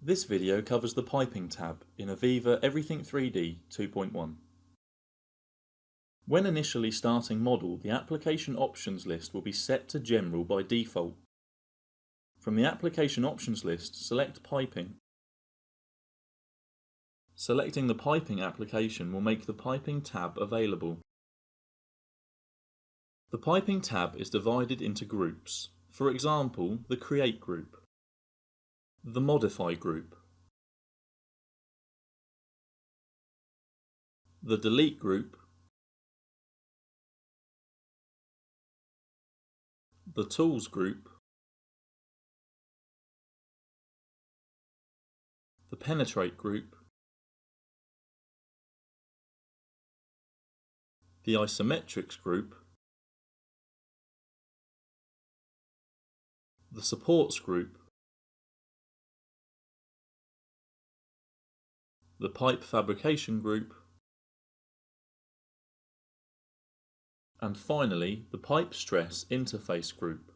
This video covers the Piping tab in AVEVA Everything 3D 2.1. When initially starting model, the application options list will be set to General by default. From the application options list, select Piping. Selecting the Piping application will make the Piping tab available. The Piping tab is divided into groups, for example, the Create group, the Modify group, the Delete group, the Tools group, the Penetrate group, the Isometrics group, the Supports group, the Pipe Fabrication group, and finally the Pipe Stress Interface group.